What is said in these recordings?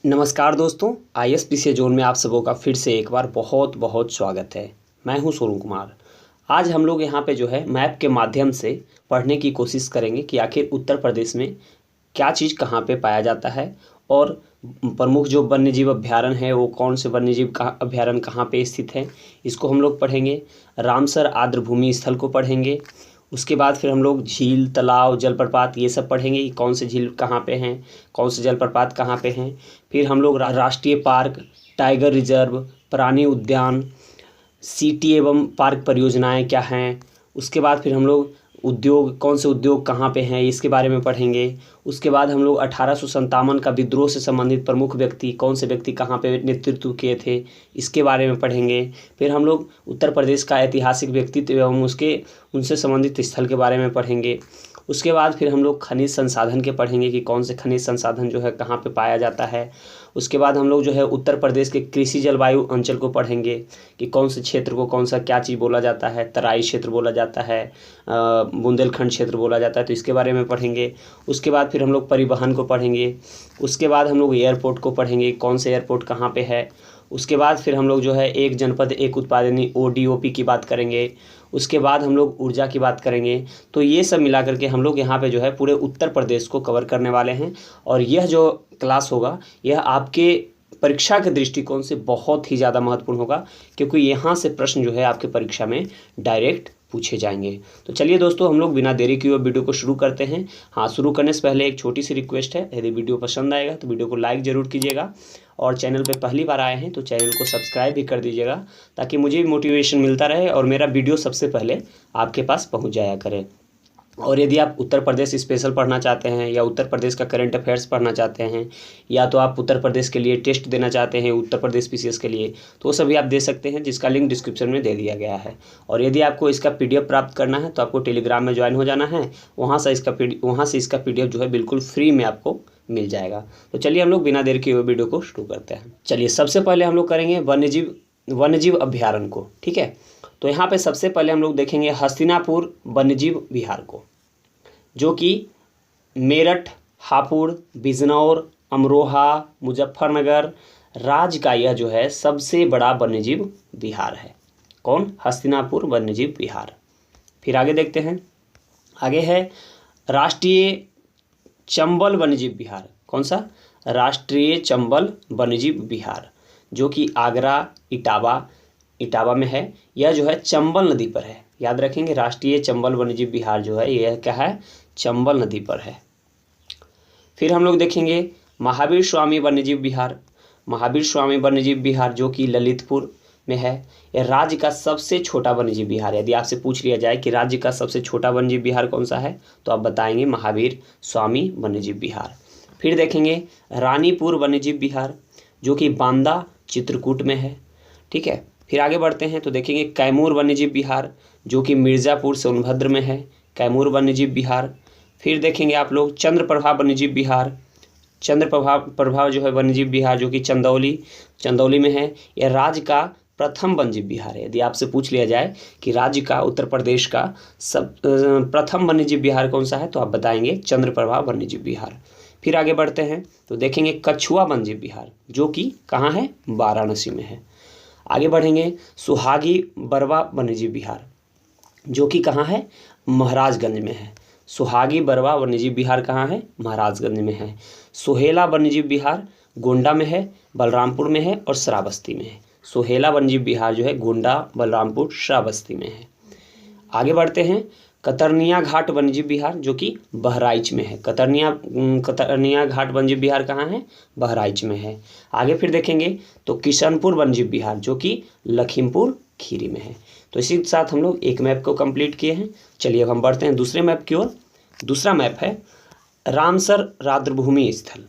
नमस्कार दोस्तों, आईएसपीसी जोन में आप सबों का फिर से एक बार बहुत बहुत स्वागत है। मैं हूं सोनू कुमार। आज हम लोग यहां पे जो है मैप के माध्यम से पढ़ने की कोशिश करेंगे कि आखिर उत्तर प्रदेश में क्या चीज़ कहां पे पाया जाता है और प्रमुख जो वन्यजीव अभ्यारण्य है वो कौन से वन्यजीव का अभ्यारण्य कहाँ पे स्थित है, इसको हम लोग पढ़ेंगे। रामसर आर्द्रभूमि स्थल को पढ़ेंगे। उसके बाद फिर हम लोग झील, तालाब, जलप्रपात ये सब पढ़ेंगे कि कौन से झील कहाँ पे हैं, कौन से जलप्रपात कहाँ पे हैं। फिर हम लोग राष्ट्रीय पार्क, टाइगर रिजर्व, प्राणी उद्यान, सिटी एवं पार्क परियोजनाएं क्या हैं। उसके बाद फिर हम लोग उद्योग, कौन से उद्योग कहाँ पे हैं इसके बारे में पढ़ेंगे। उसके बाद हम लोग 1857 का विद्रोह से संबंधित प्रमुख व्यक्ति, कौन से व्यक्ति कहाँ पे नेतृत्व किए थे, इसके बारे में पढ़ेंगे। फिर हम लोग उत्तर प्रदेश का ऐतिहासिक व्यक्तित्व एवं उनसे संबंधित स्थल के बारे में पढ़ेंगे। उसके बाद फिर हम लोग खनिज संसाधन के पढ़ेंगे कि कौन से खनिज संसाधन जो है कहाँ पे पाया जाता है। उसके बाद हम लोग जो है उत्तर प्रदेश के कृषि जलवायु अंचल को पढ़ेंगे कि कौन से क्षेत्र को कौन सा क्या चीज़ बोला जाता है। तराई क्षेत्र बोला जाता है, बुंदेलखंड क्षेत्र बोला जाता है, तो इसके बारे में पढ़ेंगे। उसके बाद फिर हम लोग परिवहन को पढ़ेंगे। उसके बाद हम लोग एयरपोर्ट को पढ़ेंगे, कौन से एयरपोर्ट कहाँ पे है। उसके बाद फिर हम लोग जो है एक जनपद एक उत्पाद यानी ODOP की बात करेंगे। उसके बाद हम लोग ऊर्जा की बात करेंगे। तो ये सब मिला करके हम लोग यहाँ पे जो है पूरे उत्तर प्रदेश को कवर करने वाले हैं। और यह जो क्लास होगा यह आपके परीक्षा के दृष्टिकोण से बहुत ही ज़्यादा महत्वपूर्ण होगा, क्योंकि यहाँ से प्रश्न जो है आपके परीक्षा में डायरेक्ट पूछे जाएंगे। तो चलिए दोस्तों, हम लोग बिना देरी किए वीडियो को शुरू करते हैं। हाँ, शुरू करने से पहले एक छोटी सी रिक्वेस्ट है, यदि वीडियो पसंद आएगा तो वीडियो को लाइक ज़रूर कीजिएगा और चैनल पे पहली बार आए हैं तो चैनल को सब्सक्राइब भी कर दीजिएगा, ताकि मुझे भी मोटिवेशन मिलता रहे और मेरा वीडियो सबसे पहले आपके पास पहुँच जाया करे। और यदि आप उत्तर प्रदेश स्पेशल पढ़ना चाहते हैं या उत्तर प्रदेश का करंट अफेयर्स पढ़ना चाहते हैं, या तो आप उत्तर प्रदेश के लिए टेस्ट देना चाहते हैं उत्तर प्रदेश PCS के लिए, तो वो सभी आप दे सकते हैं, जिसका लिंक डिस्क्रिप्शन में दे दिया गया है। और यदि आपको इसका PDF प्राप्त करना है तो आपको टेलीग्राम में ज्वाइन हो जाना है। वहाँ से इसका PDF जो है बिल्कुल फ्री में आपको मिल जाएगा। तो चलिए हम लोग बिना देर किए हुए वीडियो को शुरू करते हैं। चलिए, सबसे पहले हम लोग करेंगे वन्यजीव अभ्यारण्य को। ठीक है, तो यहाँ पे सबसे पहले हम लोग देखेंगे हस्तिनापुर वन्यजीव विहार को, जो कि मेरठ, हापुड़, बिजनौर, अमरोहा, मुजफ्फरनगर राज्य का यह जो है सबसे बड़ा वन्यजीव विहार है। कौन? हस्तिनापुर वन्यजीव विहार। फिर आगे देखते हैं, आगे है राष्ट्रीय चंबल वन्यजीव विहार। कौन सा? राष्ट्रीय चंबल वन्यजीव विहार, जो कि आगरा इटावा में है। यह जो है चंबल नदी पर है। याद रखेंगे, राष्ट्रीय चंबल वन्यजीव विहार जो है यह क्या है? चंबल नदी पर है। फिर हम लोग देखेंगे महावीर स्वामी वन्यजीव विहार। महावीर स्वामी वन्यजीव विहार जो कि ललितपुर में है। यह राज्य का सबसे छोटा वन्यजीव विहार है। यदि आपसे पूछ लिया जाए कि राज्य का सबसे छोटा वन्यजीव विहार कौन सा है, तो आप बताएंगे महावीर स्वामी वन्यजीव विहार। फिर देखेंगे रानीपुर वन्यजीव विहार, जो कि बांदा चित्रकूट में है। ठीक है, फिर आगे बढ़ते हैं तो देखेंगे कैमूर वन्यजीव विहार, जो कि मिर्ज़ापुर सोनभद्र में है। कैमूर वन्यजीव विहार। फिर देखेंगे आप लोग चंद्रप्रभा वन्यजीव विहार। चंद्रप्रभा जो है वन्यजीव विहार, जो कि चंदौली में है। यह राज्य का प्रथम वन्यजीव विहार है। यदि आपसे पूछ लिया जाए कि राज्य का, उत्तर प्रदेश का प्रथम वन्यजीव विहार कौन सा है, तो आप बताएंगे चंद्रप्रभा वन्यजीव विहार। फिर आगे बढ़ते हैं तो देखेंगे कछुआ वन्यजीव विहार, जो कि कहाँ है? वाराणसी में है। आगे बढ़ेंगे सुहागी बरवा वन्यजीव विहार, जो कि कहाँ है? महाराजगंज में है। सुहागी बरवा वन्यजीव विहार कहाँ है? महाराजगंज में है। सोहेला वन्यजीव विहार गोंडा में है, बलरामपुर में है और श्रावस्ती में है। सोहेला वन्यजीव विहार जो है गोंडा, बलरामपुर, श्रावस्ती में है। आगे बढ़ते हैं कतरनिया घाट वन्यजीव विहार, जो कि बहराइच में है। कतरनिया घाट वन्यजीव विहार कहाँ है? बहराइच में है। आगे फिर देखेंगे तो किशनपुर वन्यजीव विहार, जो कि लखीमपुर खीरी में है। तो इसी के साथ हम लोग एक मैप को कंप्लीट किए हैं। चलिए अब हम बढ़ते हैं दूसरे मैप की ओर। दूसरा मैप है रामसर आर्द्रभूमि स्थल।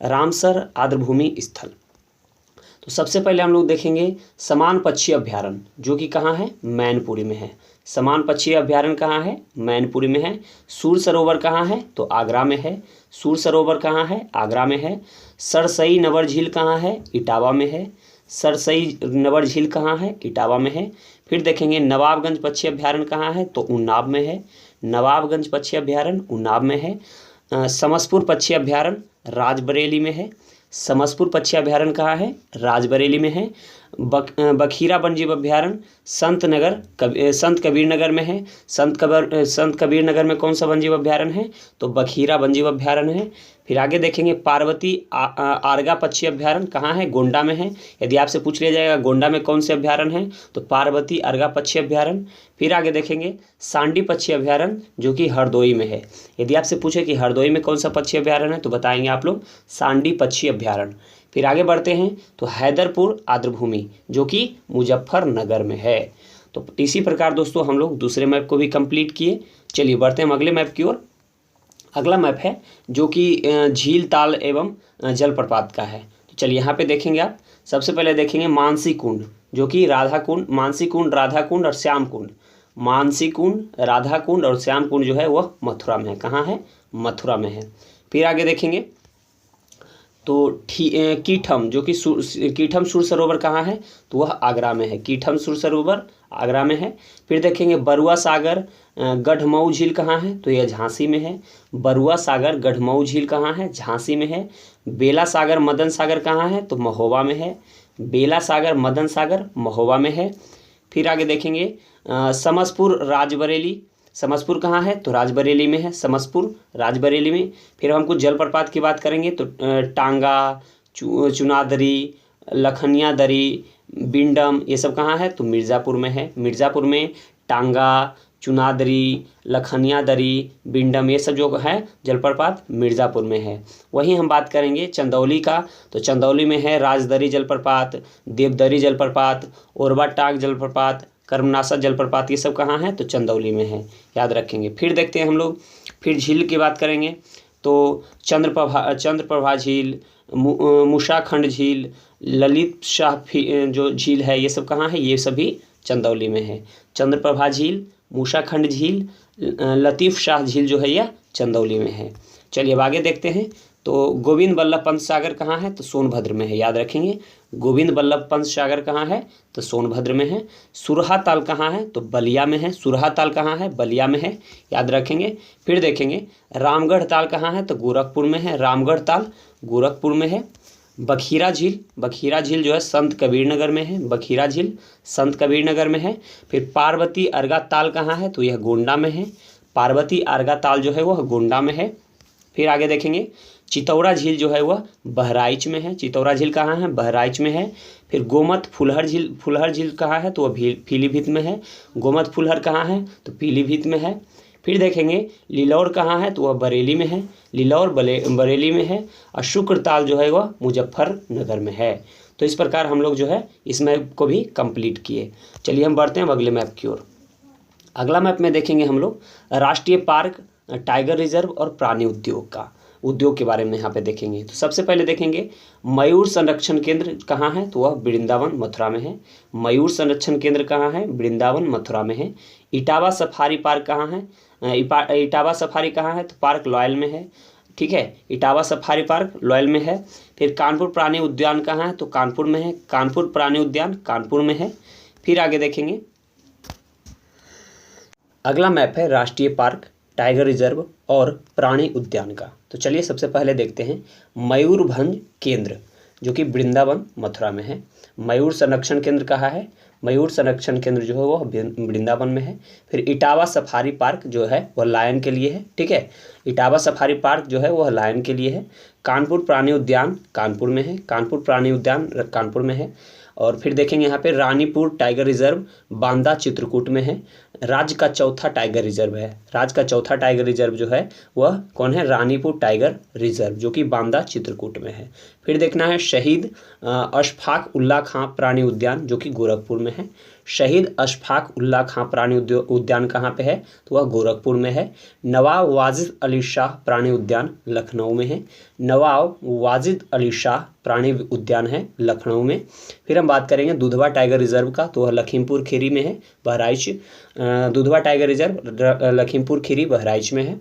रामसर आर्द्रभूमि स्थल, तो सबसे पहले हम लोग देखेंगे समान पक्षी अभ्यारण्य, जो कि कहाँ है? मैनपुरी में है। समान पक्षी अभ्यारण्य कहाँ है? मैनपुरी में है। सूर सरोवर कहाँ है? तो आगरा में है। सूर सरोवर कहाँ है? आगरा में है। सरसई नवर झील कहाँ है? इटावा में है। सरसई नवर झील कहाँ है? इटावा में है। फिर देखेंगे नवाबगंज पक्षी अभ्यारण्य कहाँ है? तो उन्नाव में है। नवाबगंज पक्षी अभ्यारण्य उन्नाव में है। समसपुर पक्षी अभ्यारण्य राजबरेली में है। समसपुर पक्षी अभ्यारण्य कहाँ है? राजबरेली में है। बखीरा वन्यजीव अभ्यारण्य संत कबीर नगर में है। संत कबीर नगर में कौन सा वन्यजीव अभ्यारण्य है? तो बखीरा वन्यजीव अभ्यारण्य है। फिर आगे देखेंगे पार्वती आरगा पक्षी अभ्यारण्य कहाँ है? गोंडा में है। यदि आपसे पूछ लिया जाएगा गोंडा में कौन से अभ्यारण्य है, तो पार्वती आरगा पक्षी अभ्यारण्य। फिर आगे देखेंगे सांडी पक्षी अभ्यारण्य जो कि हरदोई में है। यदि आपसे पूछे कि हरदोई में कौन सा पक्षी अभ्यारण्य है, तो बताएंगे आप लोग सांडी पक्षी अभ्यारण्य। फिर आगे बढ़ते हैं तो हैदरपुर आर्द्रभूमि जो कि मुजफ्फरनगर में है। तो इसी प्रकार दोस्तों हम लोग दूसरे मैप को भी कंप्लीट किए। चलिए बढ़ते हैं हम अगले मैप की ओर। अगला मैप है जो कि झील, ताल एवं जलप्रपात का है। तो चलिए यहाँ पे देखेंगे आप। सबसे पहले देखेंगे मानसी कुंड जो कि राधा कुंड, मानसी कुंड, राधा कुंड और श्याम कुंड। मानसी कुंड, राधा कुंड और श्याम कुंड जो है वह मथुरा में है। कहाँ है? मथुरा में है। फिर आगे देखेंगे तो कीठम जो कि कीठम सुर सरोवर कहाँ है? तो वह आगरा में है। कीठम सुर सरोवर आगरा में है। फिर देखेंगे बरुआ सागर गढ़मऊ झील कहाँ है? तो यह झांसी में है। बरुआ सागर गढ़मऊ झील कहाँ है? झांसी में है। बेला सागर मदन सागर कहाँ है? तो महोबा में है। बेला सागर मदन सागर महोबा में है। फिर आगे देखेंगे समसपुर राजबरेली। समसपुर कहाँ है? तो राजबरेली में है। समसपुर राजबरेली में। फिर हम कुछ जलप्रपात की बात करेंगे तो टांगा, चुनादरी, लखनिया दरी, बिंडम, ये सब कहाँ है? तो मिर्ज़ापुर में है। मिर्ज़ापुर में टांगा, चुनादरी, लखनिया दरी, बिंडम, ये सब जो है जलप्रपात मिर्ज़ापुर में है। वहीं हम बात करेंगे चंदौली का, तो चंदौली में है राजदरी जलप्रपात, देवदरी जलप्रपात, ओरवा टांग जलप्रपात, कर्मनासा जलप्रपात, ये सब कहाँ है? तो चंदौली में है, याद रखेंगे। फिर देखते हैं हम लोग, फिर झील की बात करेंगे तो चंद्रप्रभा झील, मुशाखंड झील, ललित शाह जो झील है, ये सब कहाँ है? ये सभी चंदौली में है। चंद्रप्रभा झील, मूसाखंड झील, लतीफ़ शाह झील जो है यह चंदौली में है। चलिए अब आगे देखते हैं तो गोविंद बल्लभ पंत सागर कहाँ है? तो सोनभद्र में है, याद रखेंगे। गोविंद बल्लभ पंत सागर कहाँ है? तो सोनभद्र में है। सुरहा ताल कहाँ है? तो बलिया में है। सुरहा ताल कहाँ है? बलिया में है, याद रखेंगे। फिर देखेंगे रामगढ़ ताल कहाँ है? तो गोरखपुर में है। रामगढ़ ताल गोरखपुर में है। बखीरा झील, बखीरा झील जो है संत कबीर नगर में है। बखीरा झील संत कबीर नगर में है। फिर पार्वती अर्गा ताल कहाँ है? तो यह गोंडा में है। पार्वती अर्गा ताल जो है वह गोंडा में है। फिर आगे देखेंगे चितौरा झील जो है वह बहराइच में है। चितौरा झील कहाँ है? बहराइच में है। फिर गोमत फुलहर झील कहाँ है? तो वह पीलीभीत में है। गोमत फुलहर कहाँ है? तो पीलीभीत में है। फिर देखेंगे लिलौर कहाँ है? तो वह बरेली में है। लिलौर बरेली में है। और शुक्रताल जो है वह मुजफ्फरनगर में है। तो इस प्रकार हम लोग जो है इस मैप को भी कंप्लीट किए। चलिए हम बढ़ते हैं अगले मैप की ओर। अगला मैप में देखेंगे हम लोग राष्ट्रीय पार्क, टाइगर रिजर्व और प्राणी उद्योग के बारे में यहाँ पे देखेंगे। तो सबसे पहले देखेंगे मयूर संरक्षण केंद्र कहाँ है? तो वह वृंदावन मथुरा में है। मयूर संरक्षण केंद्र कहाँ है? वृंदावन मथुरा में है। इटावा सफारी पार्क कहाँ है? इटावा सफारी कहाँ है? तो पार्क लॉयल में है। ठीक है, इटावा सफारी पार्क लॉयल में है। फिर कानपुर प्राणी उद्यान कहाँ है? तो कानपुर में है। कानपुर प्राणी उद्यान कानपुर में है। फिर आगे देखेंगे अगला मैप है राष्ट्रीय पार्क, टाइगर रिजर्व और प्राणी उद्यान का। तो चलिए सबसे पहले देखते हैं मयूरभंज केंद्र जो कि वृंदावन मथुरा में है। मयूर संरक्षण केंद्र कहाँ है? मयूर संरक्षण केंद्र जो है वह वृंदावन में है। फिर इटावा सफारी पार्क जो है वह लायन के लिए है। ठीक है, इटावा सफारी पार्क जो है वह लायन के लिए है। कानपुर प्राणी उद्यान कानपुर में है। कानपुर प्राणी उद्यान कानपुर में है। और फिर देखेंगे यहाँ पे रानीपुर टाइगर रिजर्व बांदा चित्रकूट में है। राज्य का चौथा टाइगर रिजर्व है। राज्य का चौथा टाइगर रिजर्व जो है वह कौन है? रानीपुर टाइगर रिजर्व जो कि बांदा चित्रकूट में है। फिर देखना है शहीद अशफाक उल्ला खां प्राणी उद्यान जो कि गोरखपुर में है। शहीद अशफाक उल्ला खां प्राणी उद्यान कहाँ पे है? तो वह गोरखपुर में है। नवाब वाजिद अली शाह प्राणी उद्यान लखनऊ में है। नवाब वाजिद अली शाह प्राणी उद्यान है लखनऊ में। फिर हम बात करेंगे दुधवा टाइगर रिजर्व का, तो वह लखीमपुर खीरी में है, बहराइच। दुधवा टाइगर रिजर्व लखीमपुर खीरी बहराइच में है।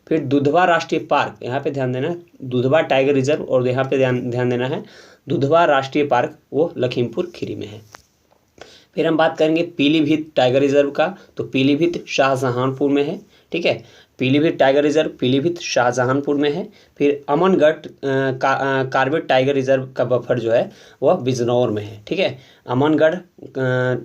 फिर दुधवा राष्ट्रीय पार्क, यहाँ पे ध्यान देना है, दुधवा टाइगर रिजर्व और यहाँ पे ध्यान देना है दुधवा राष्ट्रीय पार्क वो लखीमपुर खीरी में है। फिर हम बात करेंगे पीलीभीत टाइगर रिजर्व का, तो पीलीभीत शाहजहांपुर में है। ठीक है, पीलीभीत टाइगर रिजर्व पीलीभीत शाहजहांपुर में है। फिर अमनगढ़ कार्बेट टाइगर रिजर्व का बफर जो है वह बिजनौर में है। ठीक है, अमनगढ़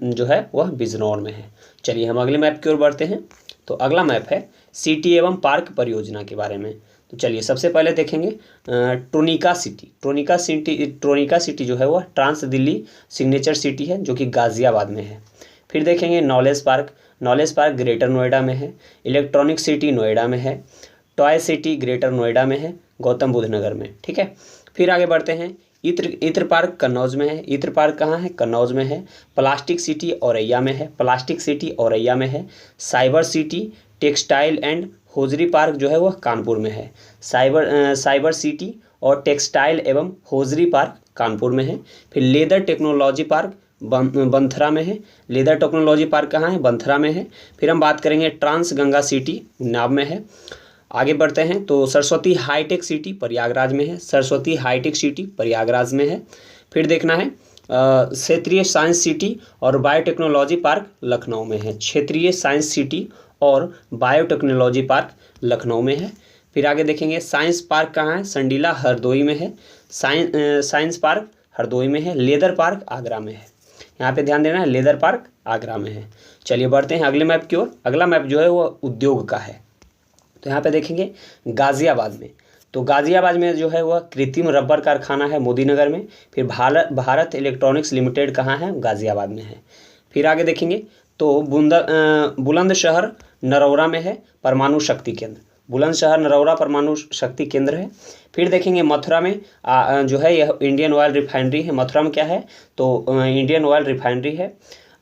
जो है वह बिजनौर में है। चलिए हम अगले मैप की ओर बढ़ते हैं। तो अगला मैप है सिटी एवं पार्क परियोजना के बारे में। तो चलिए सबसे पहले देखेंगे ट्रोनिका सिटी। ट्रोनिका सिटी जो है वह ट्रांस दिल्ली सिग्नेचर सिटी है जो कि गाज़ियाबाद में है। फिर देखेंगे नॉलेज पार्क ग्रेटर नोएडा में है। इलेक्ट्रॉनिक सिटी नोएडा में है। टॉय सिटी ग्रेटर नोएडा में है, गौतम बुद्ध नगर में। ठीक है, फिर आगे बढ़ते हैं। इत्र पार्क कन्नौज में है। इत्र पार्क कहाँ है? कन्नौज में है। प्लास्टिक सिटी औरैया में है। Cyber city textile and hosiery park जो है वह कानपुर में है। साइबर सिटी और टेक्सटाइल एवं होजरी पार्क कानपुर में है। फिर लेदर टेक्नोलॉजी पार्क बंथरा में है। लेदर टेक्नोलॉजी पार्क कहाँ है? बंथरा में है। फिर हम बात करेंगे ट्रांस गंगा सिटी उन्नाव में है। आगे बढ़ते हैं तो सरस्वती हाईटेक सिटी प्रयागराज में है। फिर देखना है क्षेत्रीय साइंस सिटी और बायोटेक्नोलॉजी पार्क लखनऊ में है। क्षेत्रीय साइंस सिटी और बायोटेक्नोलॉजी पार्क लखनऊ में है। फिर आगे देखेंगे साइंस पार्क कहाँ है? संडीला हरदोई में है। साइंस पार्क हरदोई में है। लेदर पार्क आगरा में है। यहाँ पे ध्यान देना है, लेदर पार्क आगरा में है। चलिए बढ़ते हैं अगले मैप की ओर। अगला मैप जो है वो उद्योग का है। तो यहाँ पे देखेंगे गाज़ियाबाद में। तो गाज़ियाबाद में जो है वह कृत्रिम रबर कारखाना है मोदीनगर में। फिर भारत इलेक्ट्रॉनिक्स लिमिटेड कहाँ है? गाज़ियाबाद में है। फिर आगे देखेंगे तो बुलंदशहर नरौरा में है परमाणु शक्ति केंद्र। बुलंदशहर नरौरा परमाणु शक्ति केंद्र है। फिर देखेंगे मथुरा में जो है यह इंडियन ऑयल रिफाइनरी है। मथुरा में क्या है? तो इंडियन ऑयल रिफाइनरी है।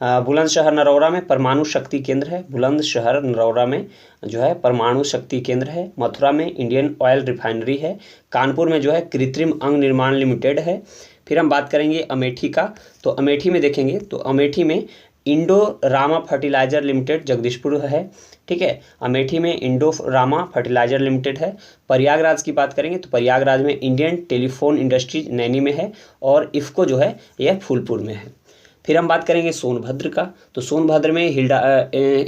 बुलंदशहर नरौरा में परमाणु शक्ति केंद्र है। बुलंदशहर नरौरा में जो है परमाणु शक्ति केंद्र है। मथुरा में इंडियन ऑयल रिफाइनरी है। कानपुर में जो है कृत्रिम अंग निर्माण लिमिटेड है। फिर हम बात करेंगे अमेठी का। तो अमेठी में देखेंगे तो अमेठी में इंडो रामा फर्टिलाइजर लिमिटेड जगदीशपुर है। ठीक है, अमेठी में इंडो रामा फर्टिलाइजर लिमिटेड है। प्रयागराज की बात करेंगे तो प्रयागराज में इंडियन टेलीफोन इंडस्ट्रीज नैनी में है और इफ़को जो है यह फूलपुर में है। फिर हम बात करेंगे सोनभद्र का। तो सोनभद्र में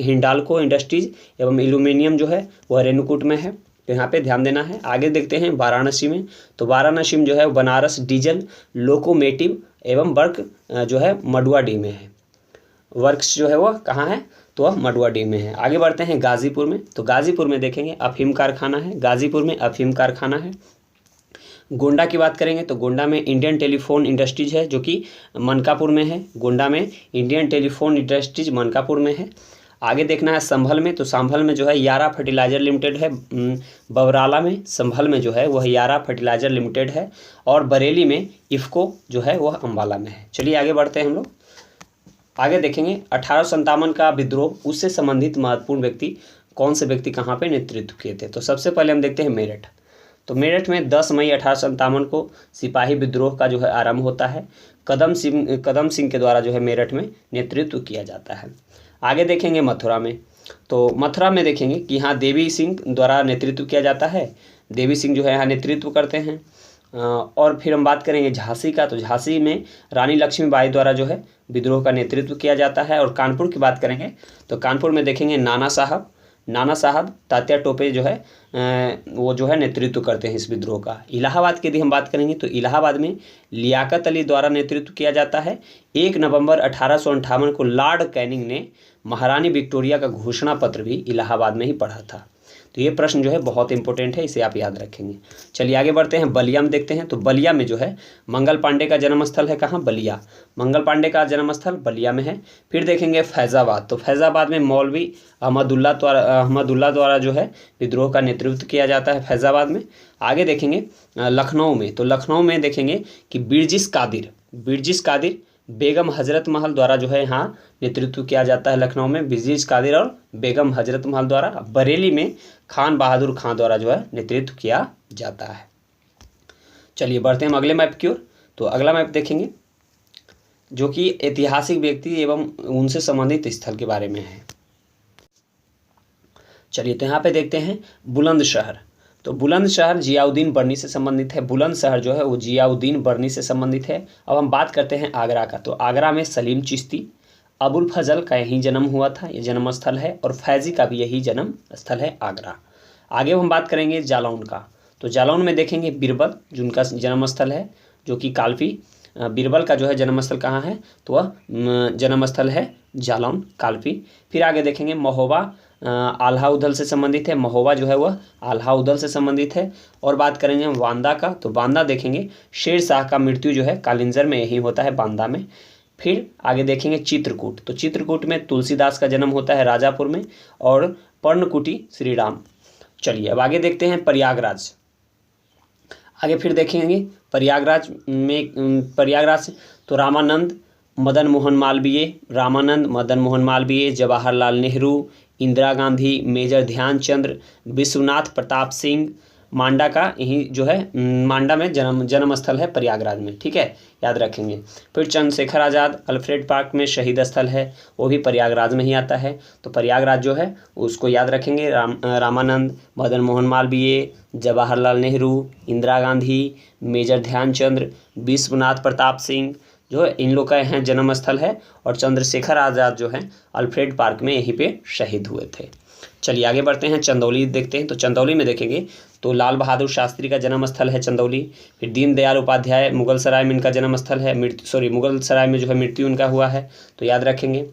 हिंडाल्को इंडस्ट्रीज एवं एल्यूमिनियम जो है वह रेणुकूट में है। तो यहाँ पे ध्यान देना है। आगे देखते हैं वाराणसी में। तो वाराणसी में जो है बनारस डीजल लोकोमेटिव एवं वर्क जो है मडुआडीह में है। वर्क्स जो है वह कहाँ है? तो वह मडुआडीह में है। आगे बढ़ते हैं गाज़ीपुर में। तो गाज़ीपुर में देखेंगे अफीम कारखाना है। गाज़ीपुर में अफीम कारखाना है। गोंडा की बात करेंगे तो गोंडा में इंडियन टेलीफोन इंडस्ट्रीज है जो कि मनकापुर में है। गोंडा में इंडियन टेलीफोन इंडस्ट्रीज मनकापुर में है। आगे देखना है संभल में। तो संभल में जो है यारा फर्टिलाइजर लिमिटेड है। बवराला में संभल में जो है वह यारा फर्टिलाइजर लिमिटेड है। और बरेली में इफ़को जो है वह अम्बाला में है। चलिए आगे बढ़ते हैं हम लोग। आगे देखेंगे 1857 का विद्रोह, उससे संबंधित महत्वपूर्ण व्यक्ति कौन से व्यक्ति कहाँ पे नेतृत्व किए थे। तो सबसे पहले हम देखते हैं मेरठ। तो मेरठ में 10 मई 1857 को सिपाही विद्रोह का जो है आरंभ होता है। कदम सिंह के द्वारा जो है मेरठ में नेतृत्व किया जाता है। आगे देखेंगे मथुरा में। तो मथुरा में देखेंगे कि यहाँ देवी सिंह द्वारा नेतृत्व किया जाता है। देवी सिंह जो है यहाँ नेतृत्व करते हैं। और फिर हम बात करेंगे झांसी का। तो झांसी में रानी लक्ष्मीबाई द्वारा जो है विद्रोह का नेतृत्व किया जाता है। और कानपुर की बात करेंगे तो कानपुर में देखेंगे नाना साहब तात्या टोपे जो है वो जो है नेतृत्व करते हैं इस विद्रोह का। इलाहाबाद की यदि हम बात करेंगे तो इलाहाबाद में लियाकत अली द्वारा नेतृत्व किया जाता है। 1 नवंबर 1858 को लॉर्ड कैनिंग ने महारानी विक्टोरिया का घोषणा पत्र भी इलाहाबाद में ही पढ़ा था। तो ये प्रश्न जो है बहुत इंपॉर्टेंट है, इसे आप याद रखेंगे। चलिए आगे बढ़ते हैं। बलिया में देखते हैं। तो बलिया में जो है मंगल पांडे का जन्मस्थल है। कहाँ? बलिया। मंगल पांडे का जन्मस्थल बलिया में है। फिर देखेंगे फैज़ाबाद। तो फैज़ाबाद में मौलवी अहमदुल्ला द्वारा जो है विद्रोह का नेतृत्व किया जाता है फैज़ाबाद में। आगे देखेंगे लखनऊ में। तो लखनऊ में देखेंगे कि बिरजिस कादिर बेगम हजरत महल द्वारा जो है यहाँ नेतृत्व किया जाता है। लखनऊ में बिरजिस कादिर और बेगम हजरत महल द्वारा। बरेली में खान बहादुर खां द्वारा जो है नेतृत्व किया जाता है। चलिए बढ़ते हैं हम अगले मैप की ओर। तो अगला मैप देखेंगे जो कि ऐतिहासिक व्यक्ति एवं उनसे संबंधित स्थल के बारे में है। चलिए तो यहाँ पे देखते हैं बुलंदशहर। तो बुलंदशहर जियाउद्दीन बर्नी से संबंधित है। बुलंदशहर जो है वो जियाउद्दीन बर्नी से संबंधित है। अब हम बात करते हैं आगरा का। तो आगरा में सलीम चिश्ती, अबुल फजल का यही जन्म हुआ था, ये जन्म स्थल है। और फैज़ी का भी यही जन्म स्थल है आगरा। आगे हम बात करेंगे जालौन का। तो जालौन में देखेंगे बीरबल जिनका जन्म स्थल है, जो कि कालपी। बीरबल का जो है जन्म स्थल कहाँ है, तो वह जन्म स्थल है जालौन कालपी। फिर आगे देखेंगे महोबा आल्हा उदल से संबंधित है। महोबा जो है वह आल्हा उदल से संबंधित है। और बात करेंगे हम बांदा का, तो बांदा देखेंगे शेर शाह का मृत्यु जो है कालिंजर में यही होता है, बांदा में। फिर आगे देखेंगे चित्रकूट, तो चित्रकूट में तुलसीदास का जन्म होता है राजापुर में, और पर्णकुटी श्री राम। चलिए अब आगे देखते हैं प्रयागराज। आगे फिर देखेंगे प्रयागराज में, प्रयागराज तो रामानंद मदन मोहन मालवीय, रामानंद मदन मोहन मालवीय, जवाहरलाल नेहरू, इंदिरा गांधी, मेजर ध्यानचंद्र, विश्वनाथ प्रताप सिंह। मांडा का यही जो है मांडा में जन्म स्थल है प्रयागराज में, ठीक है, याद रखेंगे। फिर चंद्रशेखर आज़ाद अल्फ्रेड पार्क में शहीद स्थल है, वो भी प्रयागराज में ही आता है। तो प्रयागराज जो है उसको याद रखेंगे। रामानंद मदन मोहन मालवीय, जवाहरलाल नेहरू, इंदिरा गांधी, मेजर ध्यानचंद्र, विश्वनाथ प्रताप सिंह जो है इन लोग का यहाँ जन्म स्थल है। और चंद्रशेखर आज़ाद जो है अल्फ्रेड पार्क में यहीं पे शहीद हुए थे। चलिए आगे बढ़ते हैं, चंदौली देखते हैं। तो चंदौली में देखेंगे तो लाल बहादुर शास्त्री का जन्म स्थल है चंदौली। फिर दीनदयाल उपाध्याय मुगल सराय में इनका जन्म स्थल है, मुगल सराय में जो है मृत्यु इनका हुआ है, तो याद रखेंगे।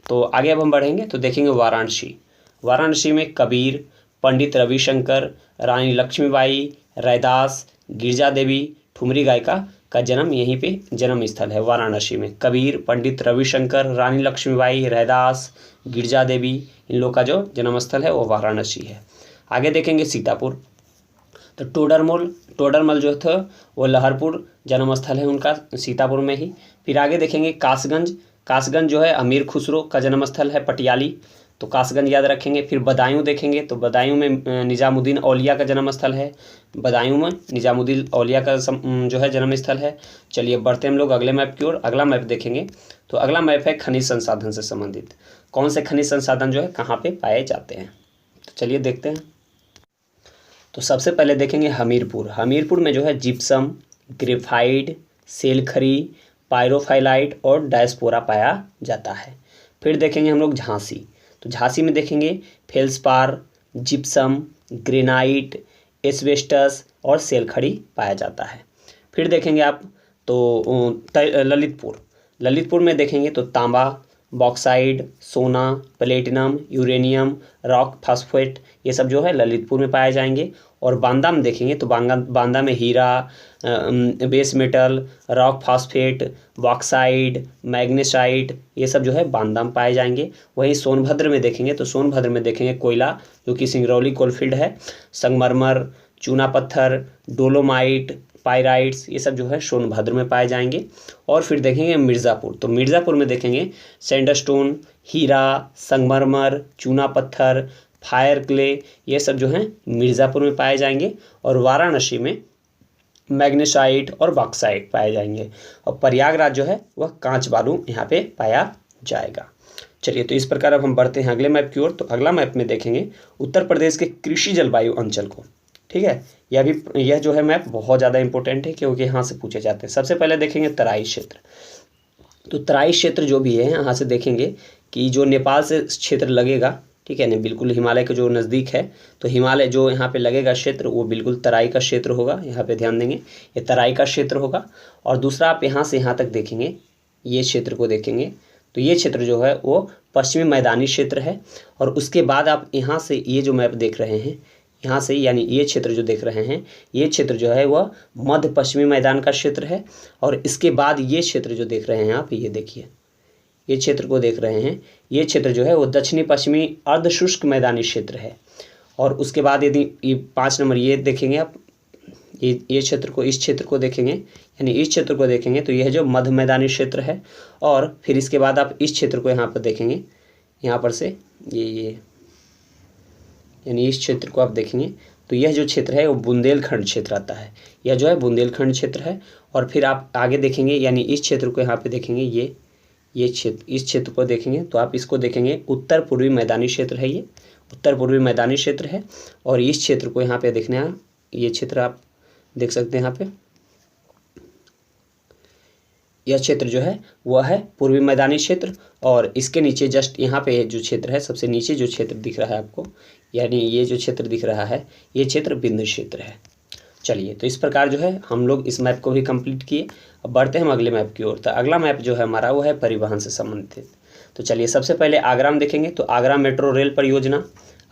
तो आगे अब हम बढ़ेंगे तो देखेंगे वाराणसी। वाराणसी में कबीर, पंडित रविशंकर, रानी लक्ष्मीबाई, रैदास, गिरजा देवी, ठुमरी गायिका का जन्म यहीं पे जन्म स्थल है वाराणसी में। कबीर, पंडित रविशंकर, रानी लक्ष्मीबाई, रैदास, गिरजा देवी, इन लोग का जो जन्म स्थल है वो वाराणसी है। आगे देखेंगे सीतापुर, तो टोडरमल जो था वो लहरपुर जन्म स्थल है उनका, सीतापुर में ही। फिर आगे देखेंगे कासगंज जो है अमीर खुसरो का जन्म स्थल है पटियाली, तो कासगंज याद रखेंगे। फिर बदायूं देखेंगे तो बदायूं में निज़ामुद्दीन औलिया का जन्म स्थल है, बदायूं में निज़ामुद्दीन औलिया का जो है जन्म स्थल है। चलिए बढ़ते हम लोग अगले मैप की ओर। अगला मैप देखेंगे तो अगला मैप है खनिज संसाधन से संबंधित। कौन से खनिज संसाधन जो है कहाँ पे पाए जाते हैं, तो चलिए देखते हैं। तो सबसे पहले देखेंगे हमीरपुर में जो है जिप्सम, ग्रेफाइट, सेलखरी, पायरोफाइलाइट और डायस्पोरा पाया जाता है। फिर देखेंगे हम लोग झांसी, तो झांसी में देखेंगे फेल्सपार, जिप्सम, ग्रेनाइट, एस्बेस्टस और सेलखड़ी पाया जाता है। फिर देखेंगे आप तो ललितपुर में देखेंगे तो तांबा, बॉक्साइड, सोना, प्लेटिनम, यूरेनियम, रॉक फास्फेट, ये सब जो है ललितपुर में पाए जाएंगे। और बांदा में देखेंगे तो बांदा में हीरा, base metal, rock phosphate, bauxite, magnesite, ये सब जो है बांदा में पाए जाएंगे। वहीं सोनभद्र में देखेंगे तो सोनभद्र में देखेंगे कोयला, जो कि सिंगरौली कोलफील्ड है, संगमरमर, चूना पत्थर, डोलोमाइट, पायराइट्स, ये सब जो है सोनभद्र में पाए जाएंगे। और फिर देखेंगे मिर्ज़ापुर, तो मिर्ज़ापुर में देखेंगे सैंडस्टोन, हीरा, संगमरमर, चूना पत्थर, फायर क्ले, ये सब जो हैं मिर्ज़ापुर में पाए जाएंगे। और वाराणसी में मैग्नेसाइट और बॉक्साइट पाए जाएंगे। और प्रयागराज जो है वह कांच बालू यहाँ पे पाया जाएगा। चलिए तो इस प्रकार अब हम बढ़ते हैं अगले मैप की ओर। तो अगला मैप में देखेंगे उत्तर प्रदेश के कृषि जलवायु अंचल को, ठीक है। यह जो है मैप बहुत ज़्यादा इंपॉर्टेंट है क्योंकि यहाँ से पूछे जाते हैं। सबसे पहले देखेंगे तराई क्षेत्र, तो तराई क्षेत्र जो भी है यहाँ से देखेंगे कि जो नेपाल से क्षेत्र लगेगा, ठीक है ना, बिल्कुल हिमालय के जो नज़दीक है, तो हिमालय जो यहाँ पे लगेगा क्षेत्र वो बिल्कुल तराई का क्षेत्र होगा। यहाँ पे ध्यान देंगे ये तराई का क्षेत्र होगा। और दूसरा आप यहाँ से यहाँ तक देखेंगे, ये क्षेत्र को देखेंगे तो ये क्षेत्र जो है वो पश्चिमी मैदानी क्षेत्र है। और उसके बाद आप यहाँ से ये जो मैप देख रहे हैं, यहाँ से यानी ये क्षेत्र जो देख रहे हैं, ये क्षेत्र जो है वह मध्य पश्चिमी मैदान का क्षेत्र है। और इसके बाद ये क्षेत्र जो देख रहे हैं आप, ये देखिए ये क्षेत्र को देख रहे हैं, ये क्षेत्र जो है वो दक्षिणी पश्चिमी अर्धशुष्क मैदानी क्षेत्र है। और उसके बाद यदि ये 5 नंबर ये देखेंगे आप, ये क्षेत्र को, इस क्षेत्र को देखेंगे, यानी इस क्षेत्र को देखेंगे तो यह जो मध्य मैदानी क्षेत्र है। और फिर इसके बाद आप इस क्षेत्र को यहाँ पर देखेंगे, यहाँ पर से ये यानी इस क्षेत्र को आप देखेंगे तो यह जो क्षेत्र है वो बुंदेलखंड क्षेत्र आता है, यह जो है बुंदेलखंड क्षेत्र है। और फिर आप आगे देखेंगे यानी इस क्षेत्र को यहाँ पे देखेंगे, ये क्षेत्र, इस क्षेत्र को देखेंगे तो आप इसको देखेंगे उत्तर पूर्वी मैदानी क्षेत्र है, ये उत्तर पूर्वी मैदानी क्षेत्र है। और इस क्षेत्र को यहाँ पे देखना है, ये क्षेत्र आप देख सकते हैं यहाँ पे, यह क्षेत्र जो है वह है पूर्वी मैदानी क्षेत्र, और इसके नीचे जस्ट यहाँ पे जो क्षेत्र है, सबसे नीचे जो क्षेत्र दिख रहा है आपको, यानी ये जो क्षेत्र दिख रहा है, ये क्षेत्र बिंदु क्षेत्र है। चलिए, तो इस प्रकार जो है हम लोग इस मैप को भी कंप्लीट किए। अब बढ़ते हैं हम अगले मैप की ओर। तो अगला मैप जो है हमारा वो है परिवहन से संबंधित। तो चलिए, सबसे पहले आगरा में देखेंगे तो आगरा मेट्रो रेल परियोजना,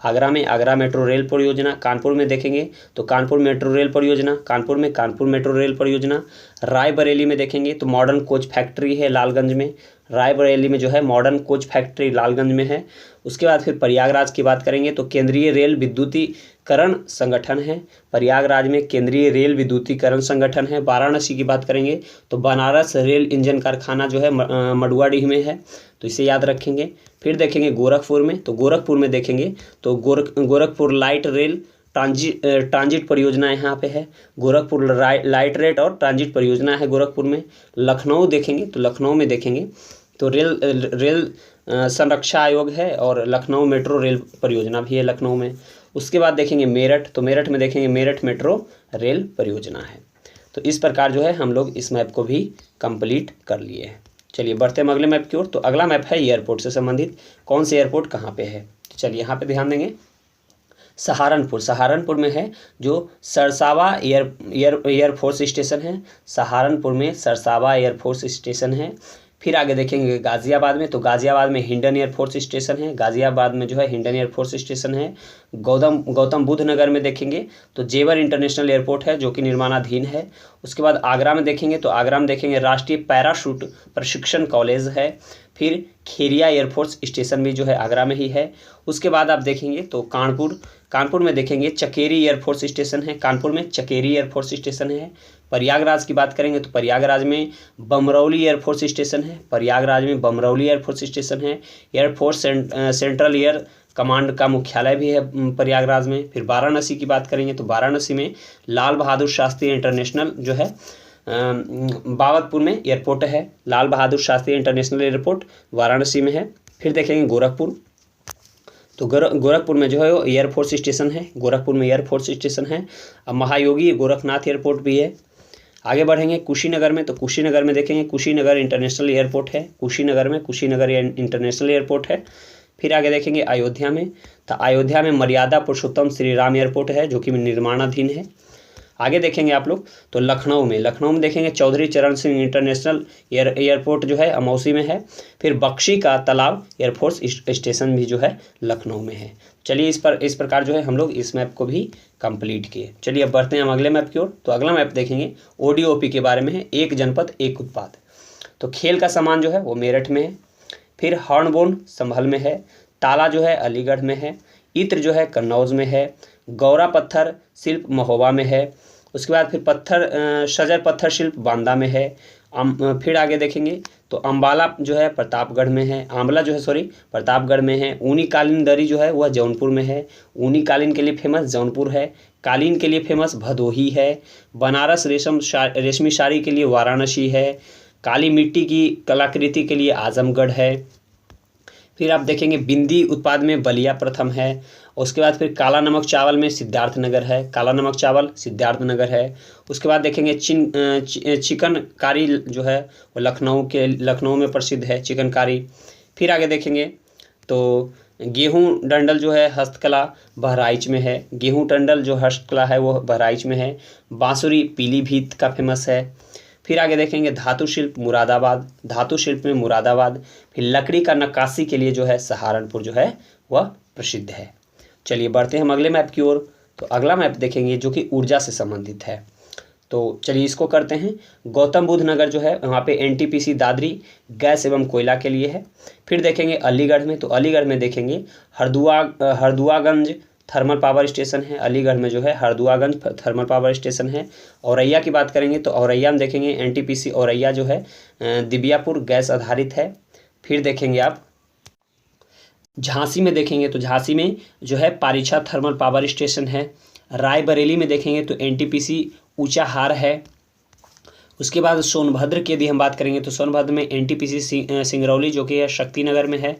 आगरा में आगरा मेट्रो रेल परियोजना। कानपुर में देखेंगे तो कानपुर मेट्रो रेल परियोजना, कानपुर में कानपुर मेट्रो रेल परियोजना। रायबरेली में देखेंगे तो मॉडर्न कोच फैक्ट्री है लालगंज में, रायबरेली में जो है मॉडर्न कोच फैक्ट्री लालगंज में है। उसके बाद फिर प्रयागराज की बात करेंगे तो केंद्रीय रेल विद्युतीकरण संगठन है, प्रयागराज में केंद्रीय रेल विद्युतीकरण संगठन है। वाराणसी की बात करेंगे तो बनारस रेल इंजन कारखाना जो है मडुआडीह में है, तो इसे याद रखेंगे। फिर देखेंगे गोरखपुर में, तो गोरखपुर में देखेंगे तो गोरखपुर लाइट रेल ट्रांजिट परियोजना यहाँ पे है, गोरखपुर लाइट रेल और ट्रांजिट परियोजना है गोरखपुर में। लखनऊ देखेंगे तो लखनऊ में देखेंगे तो रेल संरक्षा आयोग है, और लखनऊ मेट्रो रेल परियोजना भी है लखनऊ में। उसके बाद देखेंगे मेरठ, तो मेरठ में देखेंगे मेरठ मेट्रो रेल परियोजना है। तो इस प्रकार जो है हम लोग इस मैप को भी कंप्लीट कर लिए हैं। चलिए, बढ़ते हैं अगले मैप की ओर। तो अगला मैप है एयरपोर्ट से संबंधित, कौन से एयरपोर्ट कहाँ पे है। तो चलिए, यहाँ पे ध्यान देंगे, सहारनपुर में है जो सरसावा एयरफोर्स स्टेशन है, सहारनपुर में सरसावा एयरफोर्स स्टेशन है। फिर आगे देखेंगे गाज़ियाबाद में, तो गाज़ियाबाद में हिंडन एयरफोर्स स्टेशन है, गाज़ियाबाद में जो है हिंडन एयरफोर्स स्टेशन है। गौतम बुद्ध नगर में देखेंगे तो जेवर इंटरनेशनल एयरपोर्ट है जो कि निर्माणाधीन है। उसके बाद आगरा में देखेंगे तो आगरा में देखेंगे राष्ट्रीय पैराशूट प्रशिक्षण कॉलेज है। फिर खेरिया एयरफोर्स स्टेशन भी जो है आगरा में ही है। उसके बाद आप देखेंगे तो कानपुर में देखेंगे चकेरी एयरफोर्स स्टेशन है, कानपुर में चकेरी एयरफोर्स स्टेशन है। प्रयागराज की बात करेंगे तो प्रयागराज में बमरौली एयरफोर्स स्टेशन है, प्रयागराज में बमरौली एयरफोर्स स्टेशन है। एयरफोर्स सेंट्रल एयर कमांड का मुख्यालय भी है प्रयागराज में। फिर वाराणसी की बात करेंगे तो वाराणसी में लाल बहादुर शास्त्री इंटरनेशनल जो है बाबतपुर में एयरपोर्ट है, लाल बहादुर शास्त्री इंटरनेशनल एयरपोर्ट वाराणसी में है। फिर देखेंगे गोरखपुर, तो गोरखपुर में जो है वो एयरफोर्स स्टेशन है, गोरखपुर में एयरफोर्स स्टेशन है। अब महायोगी गोरखनाथ एयरपोर्ट भी है। आगे बढ़ेंगे कुशीनगर में, तो कुशीनगर में देखेंगे कुशीनगर इंटरनेशनल एयरपोर्ट है, कुशीनगर में कुशीनगर इंटरनेशनल एयरपोर्ट है। फिर आगे देखेंगे अयोध्या में, तो अयोध्या में मर्यादा पुरुषोत्तम श्री राम एयरपोर्ट है जो कि निर्माणाधीन है। आगे देखेंगे आप लोग तो लखनऊ में देखेंगे चौधरी चरण सिंह इंटरनेशनल एयरपोर्ट जो है अमौसी में है। फिर बख्शी का तालाब एयरफोर्स स्टेशन भी जो है लखनऊ में है। चलिए, इस प्रकार जो है हम लोग इस मैप को भी कंप्लीट किए। चलिए, अब बढ़ते हैं हम अगले मैप की ओर। तो अगला मैप देखेंगे ODOP के बारे में है, एक जनपद एक उत्पाद। तो खेल का सामान जो है वो मेरठ में है। फिर हॉर्नबोन संभल में है, ताला जो है अलीगढ़ में है, इत्र जो है कन्नौज में है, गौरा पत्थर शिल्प महोबा में है। उसके बाद फिर शजर पत्थर शिल्प बांदा में है। फिर आगे देखेंगे तो अम्बाला जो है प्रतापगढ़ में है, आंवला जो है प्रतापगढ़ में है। ऊनी कालीन दरी जो है वह जौनपुर में है, ऊनी कालीन के लिए फेमस जौनपुर है। कालीन के लिए फेमस भदोही है। बनारस रेशमी साड़ी के लिए वाराणसी है। काली मिट्टी की कलाकृति के लिए आजमगढ़ है। फिर आप देखेंगे बिंदी उत्पाद में बलिया प्रथम है। उसके बाद फिर काला नमक चावल में सिद्धार्थनगर है, काला नमक चावल सिद्धार्थनगर है। उसके बाद देखेंगे चिकनकारी जो है वो लखनऊ में प्रसिद्ध है चिकनकारी। फिर आगे देखेंगे तो गेहूं डंडल जो है हस्तकला बहराइच में है, गेहूं डंडल जो हस्तकला है वो बहराइच में है। बांसुरी पीलीभीत का फेमस है। फिर आगे देखेंगे धातु शिल्प मुरादाबाद, धातु शिल्प में मुरादाबाद। फिर लकड़ी का नक्काशी के लिए जो है सहारनपुर जो है वह प्रसिद्ध है। चलिए, बढ़ते हैं हम अगले मैप की ओर। तो अगला मैप देखेंगे जो कि ऊर्जा से संबंधित है। तो चलिए इसको करते हैं। गौतम बुद्ध नगर जो है वहाँ पे NTPC दादरी गैस एवं कोयला के लिए है। फिर देखेंगे अलीगढ़ में, तो अलीगढ़ में देखेंगे हरदुआगंज थर्मल पावर स्टेशन है, अलीगढ़ में जो है हरदुआगंज थर्मल पावर स्टेशन है। औरैया की बात करेंगे तो औरैया में देखेंगे NTPC औरैया जो है दिबियापुर गैस आधारित है। फिर देखेंगे आप झांसी में देखेंगे तो झांसी में जो है पारीछा थर्मल पावर स्टेशन है। रायबरेली में देखेंगे तो NTPC ऊंचाहार है। उसके बाद सोनभद्र की यदि हम बात करेंगे तो सोनभद्र में NTPC सिंगरौली जो कि है शक्तिनगर में है।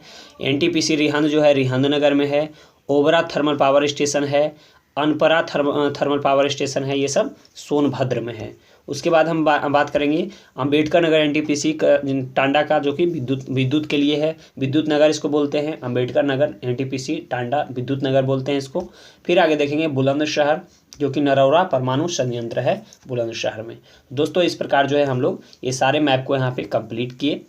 NTPC रिहंद जो है रिहंदनगर में है। ओबरा थर्मल पावर स्टेशन है, अनपरा थर्मल पावर स्टेशन है, ये सब सोनभद्र में है। उसके बाद हम बात करेंगे अम्बेडकर नगर एनटीपीसी टांडा का, जो कि विद्युत के लिए है। विद्युत नगर इसको बोलते हैं, अम्बेडकर नगर एनटीपीसी टांडा विद्युत नगर बोलते हैं इसको। फिर आगे देखेंगे बुलंदशहर, जो कि नरौरा परमाणु संयंत्र है बुलंदशहर में। दोस्तों इस प्रकार जो है हम लोग ये सारे मैप को यहाँ पे कंप्लीट किए।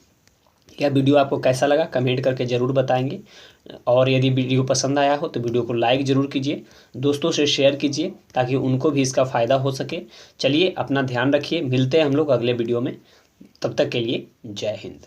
यह वीडियो आपको कैसा लगा कमेंट करके ज़रूर बताएंगे, और यदि वीडियो पसंद आया हो तो वीडियो को लाइक ज़रूर कीजिए, दोस्तों से शेयर कीजिए ताकि उनको भी इसका फ़ायदा हो सके। चलिए अपना ध्यान रखिए, मिलते हैं हम लोग अगले वीडियो में, तब तक के लिए जय हिंद।